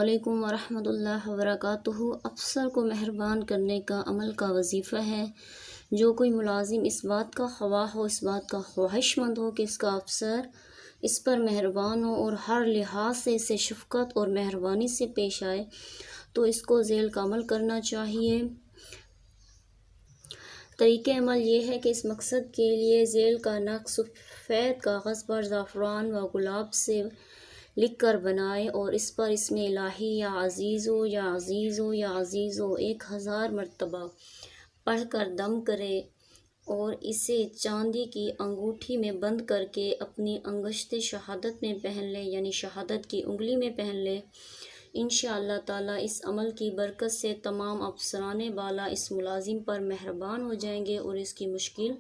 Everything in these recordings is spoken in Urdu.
علیکم ورحمۃ اللہ وبرکاتہ۔ افسر کو مہربان کرنے کا عمل کا وظیفہ ہے۔ جو کوئی ملازم اس بات کا خواہ ہو، اس بات کا خواہش مند ہو کہ اس کا افسر اس پر مہربان ہو اور ہر لحاظ سے اسے شفقت اور مہربانی سے پیش آئے، تو اس کو ذیل کا عمل کرنا چاہیے۔ طریقہ عمل یہ ہے کہ اس مقصد کے لیے ذیل کا نقش سفید کاغذ پر زعفران و گلاب سے لکھ کر بنائے اور اس پر اسم الہی یا عزیزو یا عزیزو یا عزیزو 1000 مرتبہ پڑھ کر دم کرے اور اسے چاندی کی انگوٹھی میں بند کر کے اپنی انگشت شہادت میں پہن لے، یعنی شہادت کی انگلی میں پہن لے۔ انشاءاللہ تعالیٰ اس عمل کی برکت سے تمام افسران بالا اس ملازم پر مہربان ہو جائیں گے اور اس کی مشکل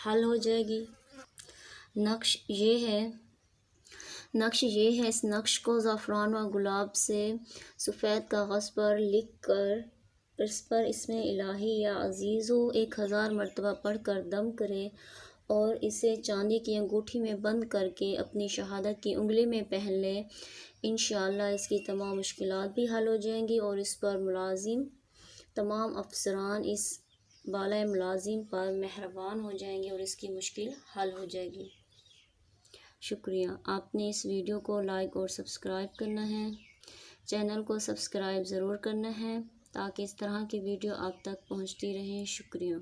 حل ہو جائے گی۔ نقش یہ ہے، اس نقش کو زعفران و گلاب سے سفید کاغذ پر لکھ کر اس پر اسم الہی یا عزیزو 1000 مرتبہ پڑھ کر دم کرے اور اسے چاندی کی انگوٹھی میں بند کر کے اپنی شہادت کی انگلی میں پہن لے۔ انشاءاللہ اس کی تمام مشکلات بھی حل ہو جائیں گی اور اس پر ملازم تمام افسران اس بالائے ملازم پر مہربان ہو جائیں گے اور اس کی مشکل حل ہو جائے گی۔ شکریہ۔ آپ نے اس ویڈیو کو لائک اور سبسکرائب کرنا ہے، چینل کو سبسکرائب ضرور کرنا ہے تاکہ اس طرح کی ویڈیو آپ تک پہنچتی رہیں۔ شکریہ۔